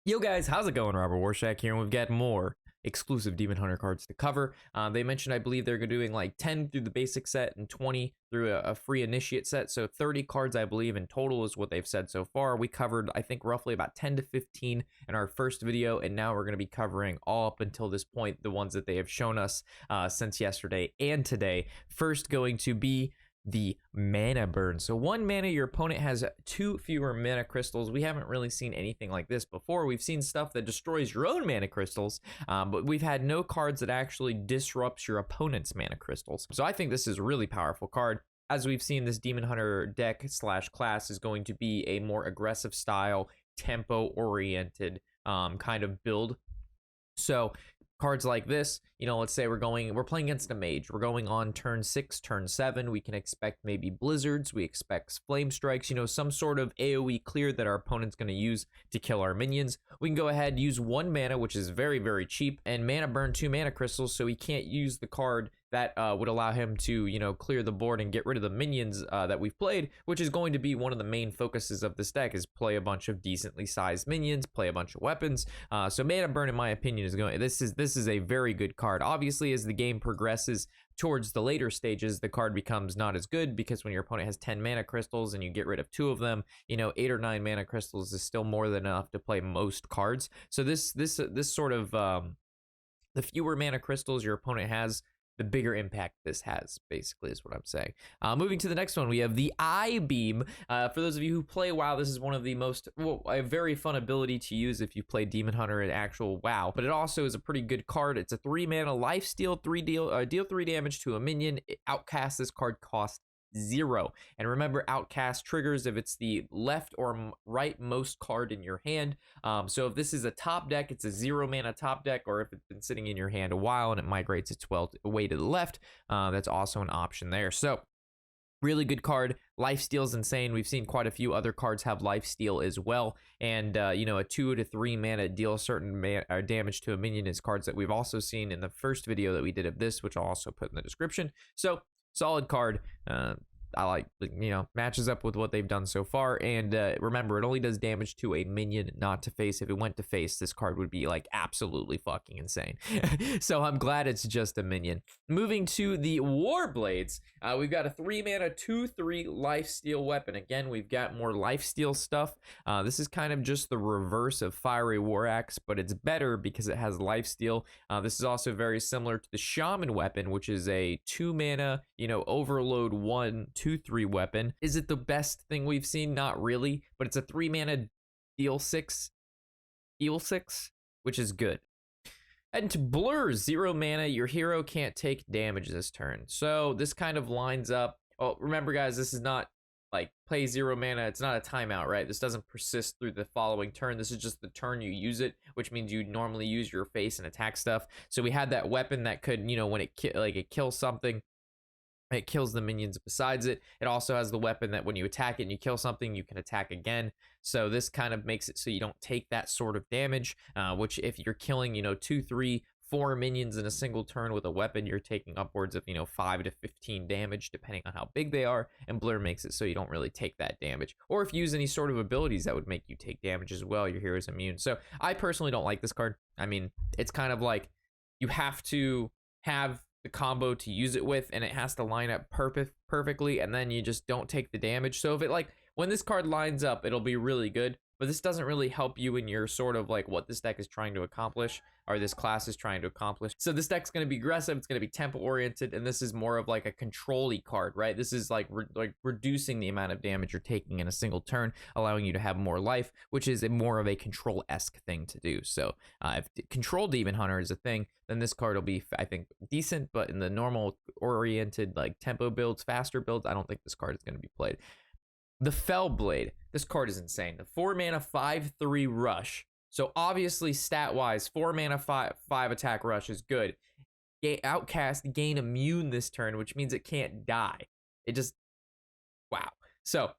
Yo guys, how's it going? Robert Warshak here, and we've got more exclusive Demon Hunter cards to cover. They mentioned, I believe, they're doing like 10 through the basic set and 20 through a free initiate set. So 30 cards, I believe, in total is what they've said so far. We covered, I think, roughly about 10 to 15 in our first video, and now we're going to be covering all up until this point, the ones that they have shown us since yesterday and today. First going to be the mana burn. So 1 mana, your opponent has 2 fewer mana crystals. We haven't really seen anything like this before. We've seen stuff that destroys your own mana crystals, but we've had no cards that actually disrupts your opponent's mana crystals. So I think this is a really powerful card. As we've seen, this Demon Hunter deck slash class is going to be a more aggressive style, tempo oriented kind of build. So cards like this, you know, let's say we're playing against a mage. We're going on turn 6, turn 7. We can expect maybe blizzards. We expect flame strikes, you know, some sort of AoE clear that our opponent's going to use to kill our minions. We can go ahead, use 1 mana, which is very, very cheap, and mana burn 2 mana crystals, so he can't use the card that would allow him to, you know, clear the board and get rid of the minions that we've played, which is going to be one of the main focuses of this deck, is play a bunch of decently sized minions, play a bunch of weapons. So mana burn, in my opinion, is going. This is a very good card. Obviously, as the game progresses towards the later stages, the card becomes not as good, because when your opponent has 10 mana crystals and you get rid of 2 of them, you know, 8 or 9 mana crystals is still more than enough to play most cards. So this sort of the fewer mana crystals your opponent has, the bigger impact this has, basically, is what I'm saying. Moving to the next one, we have the Eyebeam. For those of you who play WoW, this is one of the most, a very fun ability to use if you play Demon Hunter in actual WoW, but it also is a pretty good card. It's a 3 mana lifesteal, deal 3 damage to a minion. Outcast, this card costs 0. And remember, outcast triggers if it's the left or right most card in your hand. So if this is a top deck, it's a 0 mana top deck, or if it's been sitting in your hand a while and it migrates its way to the left, that's also an option there. So really good card. Lifesteal is insane. We've seen quite a few other cards have lifesteal as well. And, you know, a 2 to 3 mana deal certain damage to a minion is cards that we've also seen in the first video that we did of this, which I'll also put in the description. So solid card. I like, you know, matches up with what they've done so far. And remember, it only does damage to a minion, not to face. If it went to face, this card would be like absolutely fucking insane. So I'm glad it's just a minion. Moving to the Warblades, we've got a 3 mana 2/3 lifesteal weapon. Again, we've got more lifesteal stuff. This is kind of just the reverse of Fiery War Axe, but it's better because it has lifesteal. This is also very similar to the Shaman weapon, which is a 2 mana, you know, overload 1/2/3 weapon. Is it the best thing we've seen? Not really, but it's a 3 mana deal 6, heal 6, which is good. And to Blur, 0 mana, your hero can't take damage this turn. So this kind of lines up. Oh, remember guys, this is not like play 0 mana. It's not a timeout, right? This doesn't persist through the following turn. This is just the turn you use it, which means you normally use your face and attack stuff. So we had that weapon that could, you know, when it kills something, it kills the minions besides it. It also has the weapon that when you attack it and you kill something, you can attack again. So this kind of makes it so you don't take that sort of damage, which if you're killing, you know, 2, 3, 4 minions in a single turn with a weapon, you're taking upwards of, you know, 5 to 15 damage, depending on how big they are. And Blur makes it so you don't really take that damage. Or if you use any sort of abilities that would make you take damage as well, your hero's immune. So I personally don't like this card. I mean, it's kind of like you have to have the combo to use it with, and it has to line up perfectly, and then you just don't take the damage. So if it, like, when this card lines up, it'll be really good, but this doesn't really help you in your sort of like what this deck is trying to accomplish, or this class is trying to accomplish. So this deck's going to be aggressive, it's going to be tempo oriented, and this is more of like a control-y card, right? This is like reducing the amount of damage you're taking in a single turn, allowing you to have more life, which is more of a control-esque thing to do. So if control Demon Hunter is a thing, then this card will be, I think, decent, but in the normal oriented like tempo builds, faster builds, I don't think this card is going to be played. The Felblade, this card is insane. The 4 mana 5/3 rush. So obviously stat-wise, 4 mana 5 attack rush is good. Outcast gain immune this turn, which means it can't die. It just, wow. So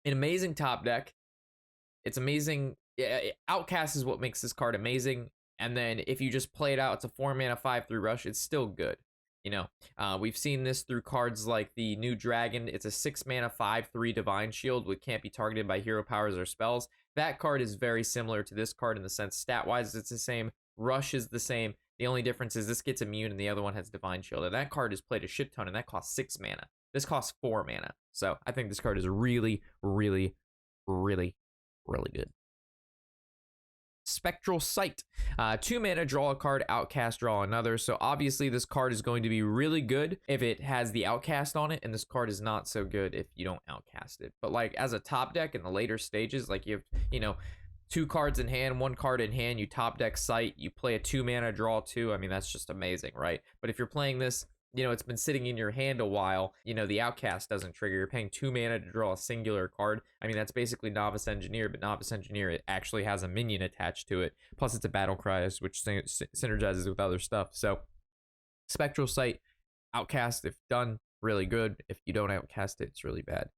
an amazing top deck. It's amazing. Outcast is what makes this card amazing. And then if you just play it out, it's a 4 mana 5/3 rush. It's still good. We've seen this through cards like the new dragon. It's a 6 mana 5/3 divine shield, which can't be targeted by hero powers or spells. That card is very similar to this card in the sense stat wise it's the same, rush is the same. The only difference is this gets immune and the other one has divine shield, and that card is played a shit ton, and that costs 6 mana. This costs 4 mana. So I think this card is really, really, really, really good. Spectral Sight. 2 mana, draw a card, outcast, draw another. So obviously this card is going to be really good if it has the outcast on it, and this card is not so good if you don't outcast it. But like as a top deck in the later stages, like you have, 2 cards in hand, 1 card in hand, you top deck Sight, you play a 2 mana, draw 2. I mean, that's just amazing, right? But if you're playing this, it's been sitting in your hand a while, the outcast doesn't trigger. You're paying 2 mana to draw a singular card. I mean, that's basically Novice Engineer, but Novice Engineer, it actually has a minion attached to it. Plus, it's a battle cry, which synergizes with other stuff. So, Spectral Sight, outcast, if done, really good. If you don't outcast it, it's really bad.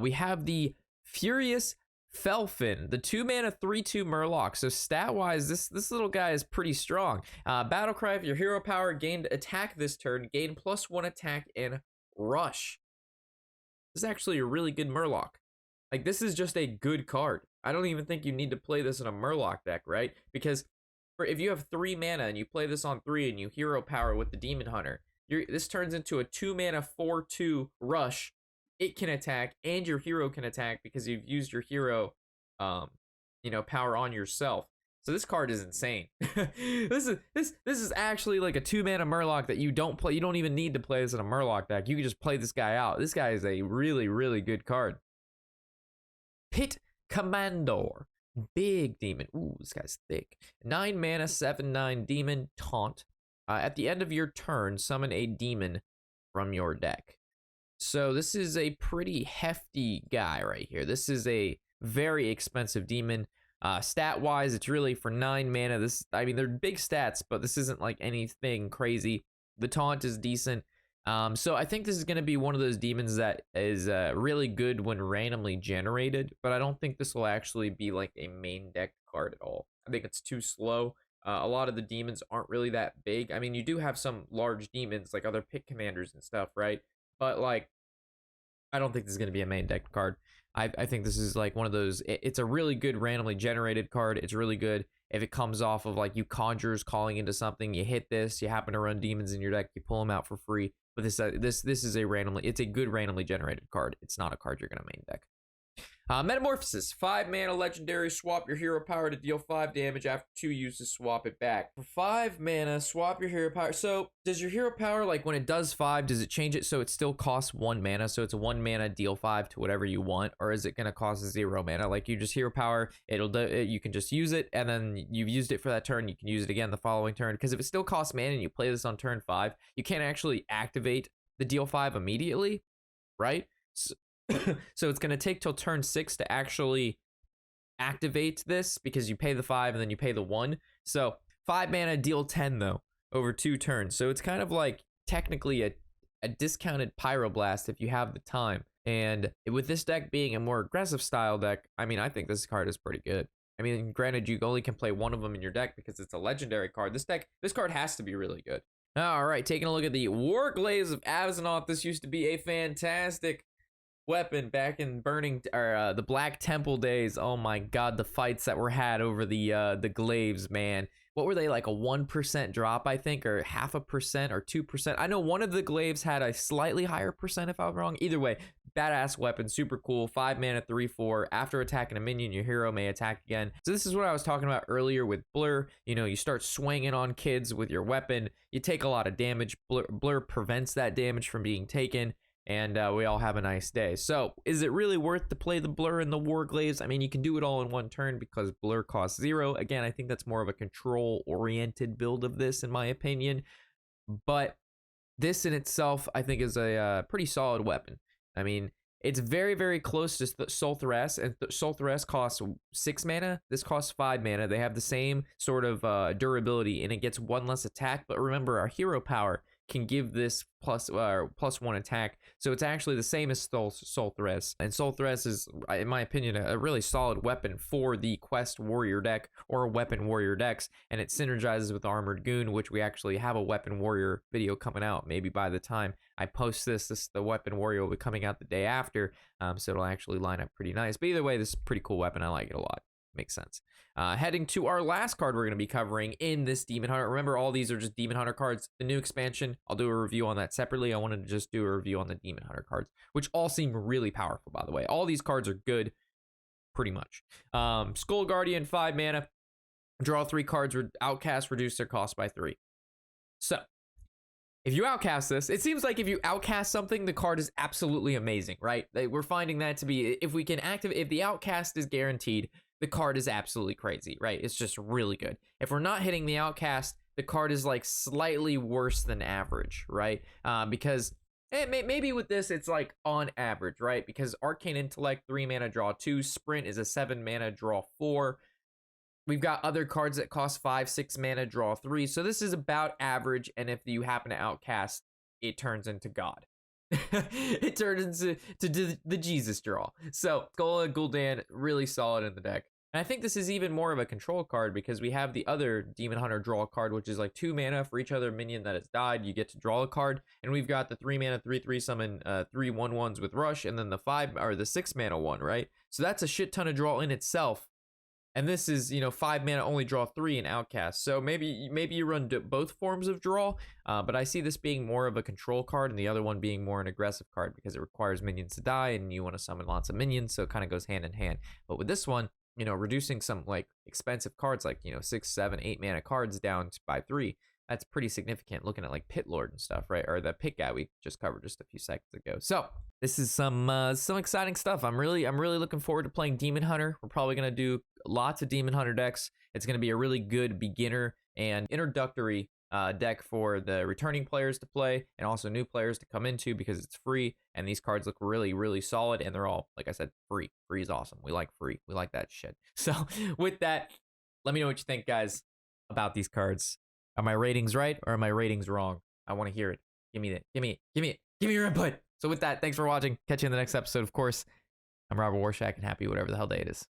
We have the Furious Felfin, the 2 mana 3/2 Murloc. So stat wise, this little guy is pretty strong. Battle cry, if your hero power gained attack this turn, gain +1 attack and rush. This is actually a really good Murloc. Like, this is just a good card. I don't even think you need to play this in a Murloc deck, right? Because if you have 3 mana and you play this on 3 and you hero power with the Demon Hunter, this turns into a 2 mana 4/2 rush. It can attack and your hero can attack because you've used your hero power on yourself. So this card is insane. This is actually like a 2 mana Murloc that you don't play. You don't even need to play this in a Murloc deck. You can just play this guy out. This guy is a really, really good card. Pit Commandor, big demon. Ooh, this guy's thick. 9 mana 7/9 demon taunt. At the end of your turn, summon a demon from your deck. So this is a pretty hefty guy right here. This is a very expensive demon. Stat wise, it's really for 9 mana. They're big stats, but this isn't like anything crazy. The taunt is decent. So I think this is going to be one of those demons that is really good when randomly generated, but I don't think this will actually be like a main deck card at all. I think it's too slow. A lot of the demons aren't really that big. I mean, you do have some large demons like other pit commanders and stuff, right? But like, I don't think this is going to be a main deck card. I think this is like one of those, it's a really good randomly generated card. It's really good if it comes off of like you conjures calling into something, you hit this, you happen to run demons in your deck, you pull them out for free. But this is it's a good randomly generated card. It's not a card you're going to main deck. Metamorphosis, 5 mana legendary, swap your hero power to deal 5 damage. After 2 uses, swap it back. For 5 mana, swap your hero power. So does your hero power, like when it does 5, does it change it so it still costs 1 mana? So it's a 1 mana deal 5 to whatever you want, or is it going to cost 0 mana? Like you just hero power, you can just use it, and then you've used it for that turn, you can use it again the following turn. Because if it still costs mana and you play this on turn 5, you can't actually activate the deal 5 immediately, right? So it's going to take till turn 6 to actually activate this because you pay the 5 and then you pay the 1. So 5 mana, deal 10 though, over 2 turns. So it's kind of like technically a discounted Pyroblast if you have the time. And with this deck being a more aggressive style deck, I mean, I think this card is pretty good. I mean, granted, you only can play one of them in your deck because it's a legendary card. This card has to be really good. All right, taking a look at the Warglaives of Azzinoth. This used to be a fantastic weapon back in the Black Temple days. Oh my god, the fights that were had over the glaives, man. What were they, like a 1% drop, I think, or 0.5% or 2%? I know one of the glaives had a slightly higher percent if I'm wrong. Either way, badass weapon, super cool. 5 mana 3/4. After attacking a minion, your hero may attack again. So this is what I was talking about earlier with Blur. You start swinging on kids with your weapon, you take a lot of damage. Blur prevents that damage from being taken, and we all have a nice day. So is it really worth to play the Blur and the Warglaives? I mean, you can do it all in one turn because Blur costs 0. Again, I think that's more of a control-oriented build of this, in my opinion. But this in itself, I think, is a pretty solid weapon. I mean, it's very, very close to Sulthress, and Sulthress costs 6 mana. This costs 5 mana. They have the same sort of durability, and it gets 1 less attack. But remember, our hero power can give this +1 attack. So it's actually the same as Solthres. And Solthres is, in my opinion, a really solid weapon for the Quest Warrior deck or Weapon Warrior decks. And it synergizes with Armored Goon, which we actually have a Weapon Warrior video coming out. Maybe by the time I post this the Weapon Warrior will be coming out the day after. So it'll actually line up pretty nice. But either way, this is a pretty cool weapon. I like it a lot. Makes sense. Heading to our last card we're going to be covering in this Demon Hunter. Remember, all these are just Demon Hunter cards. The new expansion, I'll do a review on that separately. I wanted to just do a review on the Demon Hunter cards, which all seem really powerful, by the way. All these cards are good, pretty much. Skull Guardian, 5 mana. Draw 3 cards. Outcast, reduce their cost by 3. So, if you outcast this, it seems like if you outcast something, the card is absolutely amazing, right? We're finding that to be, if we can activate, if the outcast is guaranteed, the card is absolutely crazy, right? It's just really good. If we're not hitting the outcast, the card is like slightly worse than average, right? Because maybe with this, it's like on average, right? Because Arcane Intellect, 3 mana, draw 2. Sprint is a 7 mana, draw 4. We've got other cards that cost 5, 6 mana, draw 3. So this is about average. And if you happen to outcast, it turns into God. It turns into the Jesus draw. So Ghoul Dan, really solid in the deck. And I think this is even more of a control card because we have the other Demon Hunter draw card, which is like 2 mana for each other minion that has died. You get to draw a card. And we've got the 3 mana, 3/3 summon 3 1/1s with Rush, and then the 5 or the 6 mana one, right? So that's a shit ton of draw in itself. And this is, 5 mana, only draw 3 in Outcast. So maybe you run both forms of draw, but I see this being more of a control card and the other one being more an aggressive card because it requires minions to die and you want to summon lots of minions, so it kind of goes hand in hand. But with this one, reducing some like expensive cards like, 6, 7, 8 mana cards down by 3, that's pretty significant looking at like Pit Lord and stuff, right? Or the Pit guy we just covered just a few seconds ago. So this is some exciting stuff. I'm really looking forward to playing Demon Hunter. We're probably gonna do lots of Demon Hunter decks. It's gonna be a really good beginner and introductory deck for the returning players to play and also new players to come into because it's free and these cards look really solid and they're all, like I said, free. Free is awesome. We like free. We like that shit. So with that, let me know what you think, guys, about these cards. Are my ratings right or are my ratings wrong? I want to hear it. Give me your input. So with that, thanks for watching. Catch you in the next episode. Of course, I'm Robert Warshak and happy whatever the hell day it is.